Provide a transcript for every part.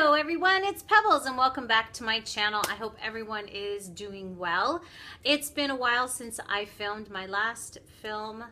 Hello everyone, it's Pebbles and welcome back to my channel. I hope everyone is doing well. It's been a while since I filmed. My last film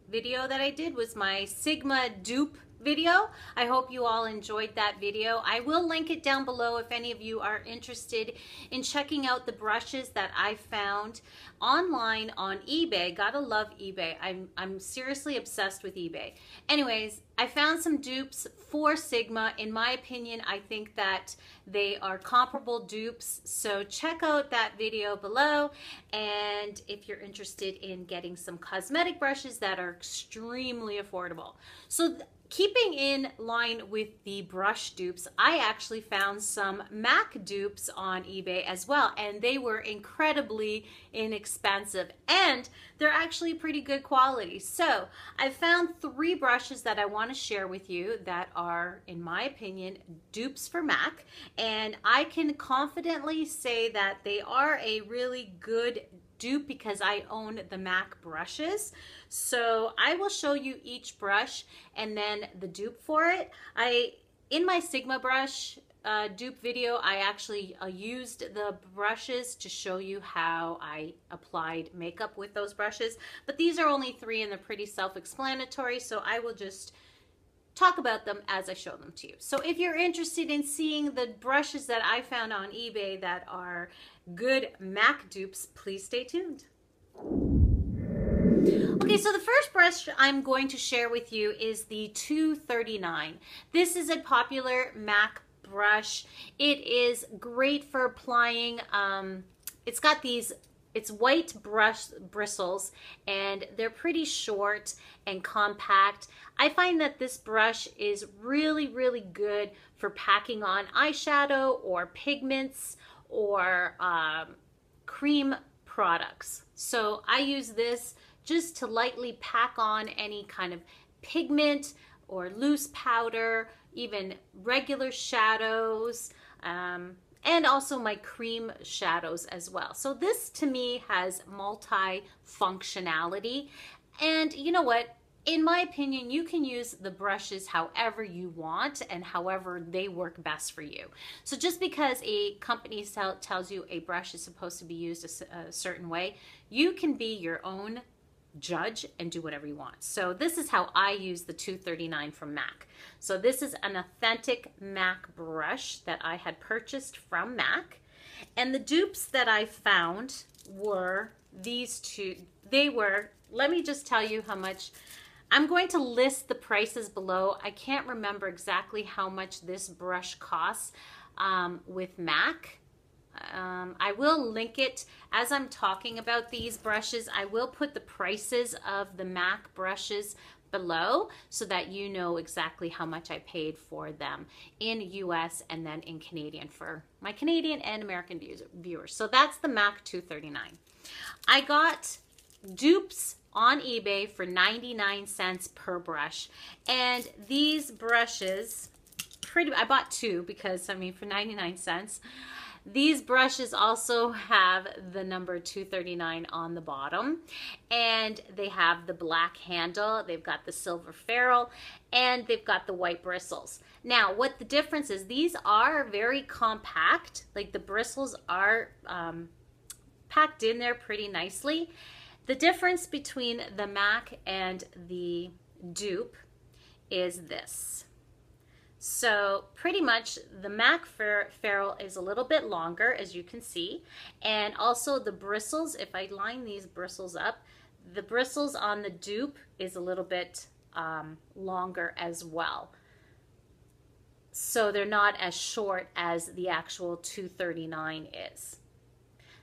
video that I did was my Sigma dupe video. I hope you all enjoyed that video. I will link it down below if any of you are interested in checking out the brushes that I found online on eBay. Gotta love eBay. I'm seriously obsessed with eBay. Anyways, I found some dupes for Sigma. In my opinion, I think that they are comparable dupes. So check out that video below. And if you're interested in getting some cosmetic brushes that are extremely affordable. So keeping in line with the brush dupes, I actually found some MAC dupes on eBay as well, and they were incredibly inexpensive and they're actually pretty good quality. So I found 3 brushes that I want to share with you that are, in my opinion, dupes for MAC, and I can confidently say that they are a really good dupe because I own the MAC brushes. So I will show you each brush and then the dupe for it. In my Sigma brush dupe video, I actually used the brushes to show you how I applied makeup with those brushes, but these are only 3 and they're pretty self-explanatory, so I will just talk about them as I show them to you. So if you're interested in seeing the brushes that I found on eBay that are good MAC dupes, please stay tuned. Okay, so the first brush I'm going to share with you is the 239. This is a popular MAC brush. It is great for applying, it's white brush bristles and they're pretty short and compact. I find that this brush is really, really good for packing on eyeshadow or pigments or cream products. So I use this just to lightly pack on any kind of pigment or loose powder, even regular shadows, and also my cream shadows as well. So this to me has multi-functionality, and you know what? In my opinion, you can use the brushes however you want and however they work best for you. So just because a company tells you a brush is supposed to be used a certain way, you can be your own judge and do whatever you want. So this is how I use the 239 from MAC. So this is an authentic MAC brush that I had purchased from MAC. And the dupes that I found were these 2. They were, let me just tell you how much. I'm going to list the prices below. I can't remember exactly how much this brush costs with MAC. I will link it as I'm talking about these brushes. I will put the prices of the MAC brushes below so that you know exactly how much I paid for them in US and then in Canadian for my Canadian and American viewers. So that's the MAC 239. I got dupes on eBay for 99 cents per brush, and these brushes, I bought 2 because I mean for 99 cents. These brushes also have the number 239 on the bottom, and they have the black handle, they've got the silver ferrule, and they've got the white bristles. Now, what the difference is, these are very compact, like the bristles are packed in there pretty nicely. The difference between the MAC and the dupe is this. So pretty much the MAC ferrule is a little bit longer, as you can see, and also the bristles, if I line these bristles up, the bristles on the dupe is a little bit longer as well. So they're not as short as the actual 239 is.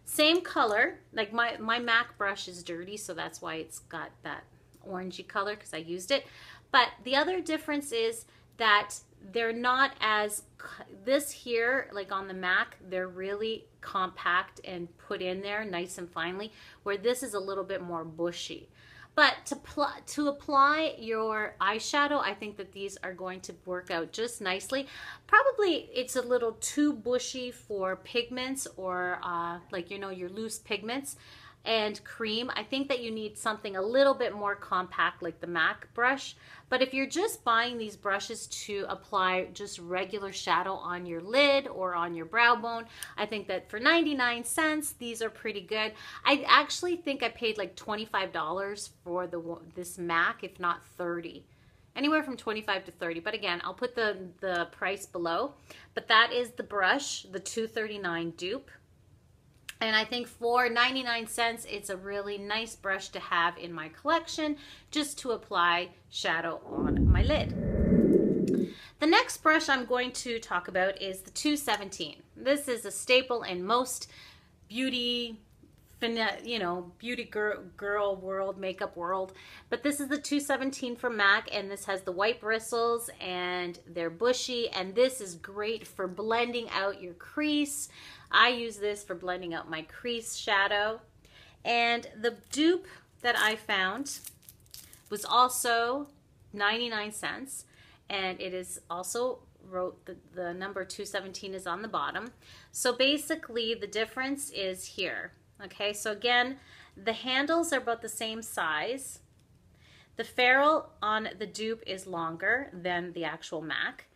Same color, like my MAC brush is dirty, so that's why it's got that orangey color because I used it. But the other difference is that they're not as, this here, like on the MAC, they're really compact and put in there nice and finely, where this is a little bit more bushy. But to apply your eyeshadow, I think that these are going to work out just nicely. Probably it's a little too bushy for pigments or like, you know, your loose pigments. and cream. I think that you need something a little bit more compact like the MAC brush. But if you're just buying these brushes to apply just regular shadow on your lid or on your brow bone, I think that for 99 cents, these are pretty good. I actually think I paid like $25 for this MAC, if not 30. Anywhere from 25 to 30. But again, I'll put the price below. But that is the brush, the 239 Dupe. And I think for 99 cents, it's a really nice brush to have in my collection just to apply shadow on my lid. The next brush I'm going to talk about is the 217. This is a staple in most beauty, beauty girl world, makeup world. But this is the 217 from MAC, and this has the white bristles and they're bushy, and this is great for blending out your crease. I use this for blending out my crease shadow. And the dupe that I found was also 99 cents, and it is also wrote the number 217 is on the bottom. So basically the difference is here. Okay, so again, the handles are about the same size. The ferrule on the dupe is longer than the actual MAC.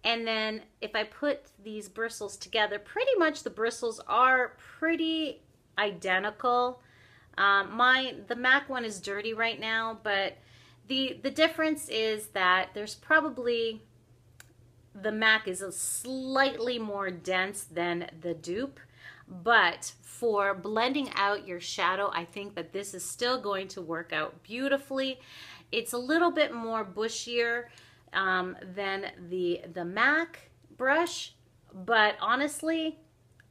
And then if I put these bristles together, pretty much the bristles are pretty identical. The MAC one is dirty right now, but the difference is that there's probably, the MAC is a slightly more dense than the dupe. But for blending out your shadow, I think that this is still going to work out beautifully. It's a little bit more bushier than the MAC brush, but honestly,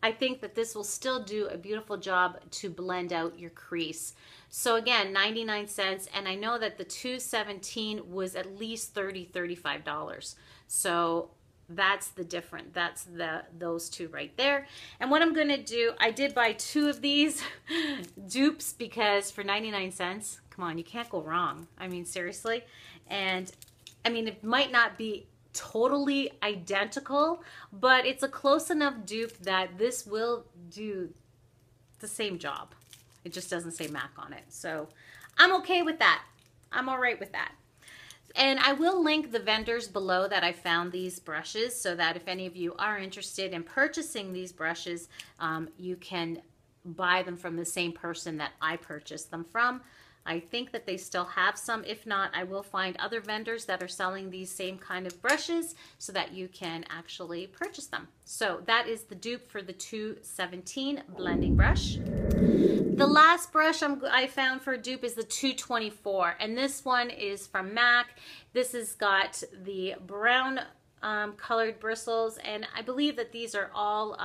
I think that this will still do a beautiful job to blend out your crease. So again, 99 cents, and I know that the 217 was at least $30, $35. So that's the difference. That's those two right there. And what I'm gonna do, I did buy 2 of these dupes because for 99 cents, come on, you can't go wrong. I mean, seriously. And I mean, it might not be totally identical, but it's a close enough dupe that this will do the same job. It just doesn't say MAC on it. So I'm okay with that. I'm all right with that. And I will link the vendors below that I found these brushes so that if any of you are interested in purchasing these brushes, you can buy them from the same person that I purchased them from. I think that they still have some. If not, I will find other vendors that are selling these same kind of brushes so that you can actually purchase them. So that is the dupe for the 217 blending brush. The last brush I found for a dupe is the 224, and this one is from MAC. This has got the brown colored bristles, and I believe that these are all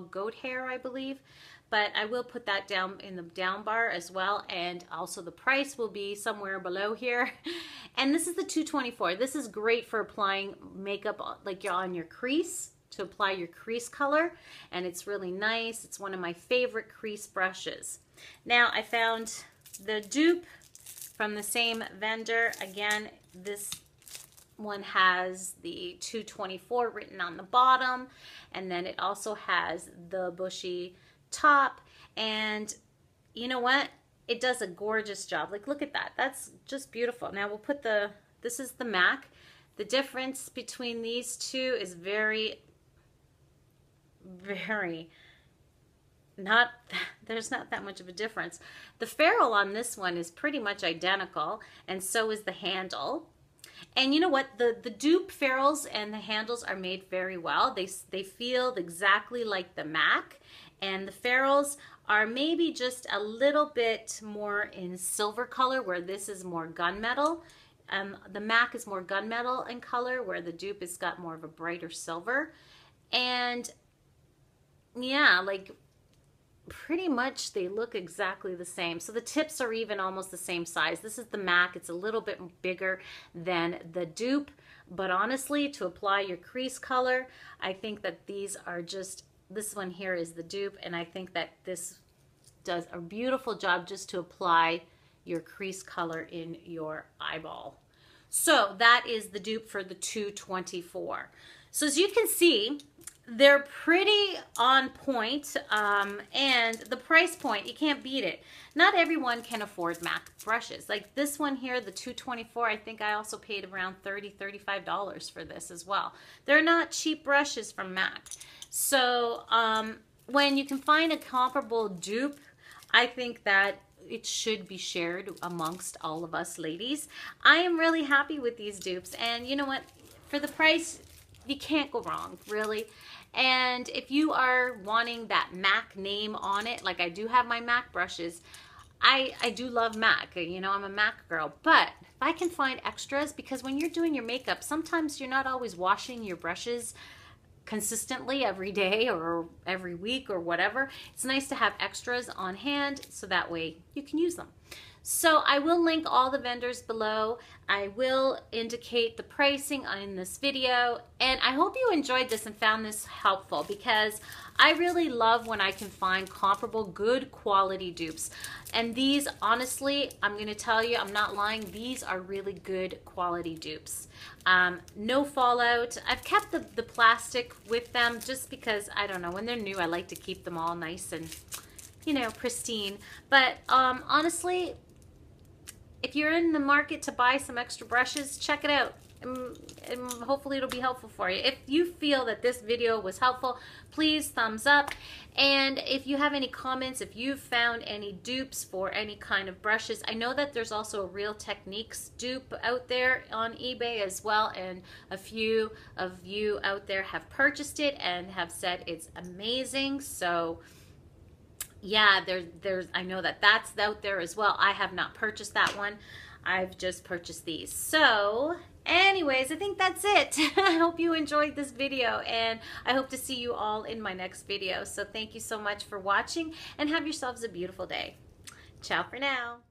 goat hair, I believe. But I will put that down in the down bar as well, and also the price will be somewhere below here. And this is the 224. This is great for applying makeup like you're on your crease, to apply your crease color, and it's really nice. It's one of my favorite crease brushes. Now I found the dupe from the same vendor. Again, this one has the 224 written on the bottom, and then it also has the bushy top, and you know what, it does a gorgeous job. Like, look at that, that's just beautiful. Now we'll put this is the MAC. The difference between these two is very there's not that much of a difference. The ferrule on this one is pretty much identical, and so is the handle. And you know what, the dupe ferrules and the handles are made very well. They feel exactly like the MAC, and the ferrules are maybe just a little bit more in silver color, where this is more gunmetal. The MAC is more gunmetal in color, where the dupe has got more of a brighter silver. And yeah, like pretty much they look exactly the same. So the tips are even almost the same size. This is the MAC. It's a little bit bigger than the dupe, but honestly, to apply your crease color, I think that these are just, this one here is the dupe, and I think that this does a beautiful job just to apply your crease color in your eyeball. So that is the dupe for the 224. So as you can see, they're pretty on point, and the price point, you can't beat it. Not everyone can afford MAC brushes. Like this one here, the 224, I think I also paid around $35 for this as well. They're not cheap brushes from MAC. So when you can find a comparable dupe, I think that it should be shared amongst all of us ladies. I am really happy with these dupes, and you know what? For the price, you can't go wrong, really. And if you are wanting that MAC name on it, like I do have my MAC brushes, I do love MAC, you know, I'm a MAC girl, but if I can find extras, because when you're doing your makeup, sometimes you're not always washing your brushes consistently every day or every week or whatever. It's nice to have extras on hand so that way you can use them. So I will link all the vendors below. I will indicate the pricing in this video, and I hope you enjoyed this and found this helpful, because I really love when I can find comparable good quality dupes. And these, honestly, I'm going to tell you, I'm not lying, these are really good quality dupes. No fallout. I've kept the plastic with them just because, I don't know, when they're new I like to keep them all nice and, you know, pristine. But honestly, if you're in the market to buy some extra brushes, check it out. And hopefully it'll be helpful for you. If you feel that this video was helpful, please thumbs up. And if you have any comments, if you've found any dupes for any kind of brushes, I know that there's also a Real Techniques dupe out there on eBay as well, and a few of you out there have purchased it and have said it's amazing. So yeah, I know that that's out there as well. I have not purchased that one. I've just purchased these. So anyways, I think that's it. I hope you enjoyed this video, and I hope to see you all in my next video. So thank you so much for watching, and have yourselves a beautiful day. Ciao for now.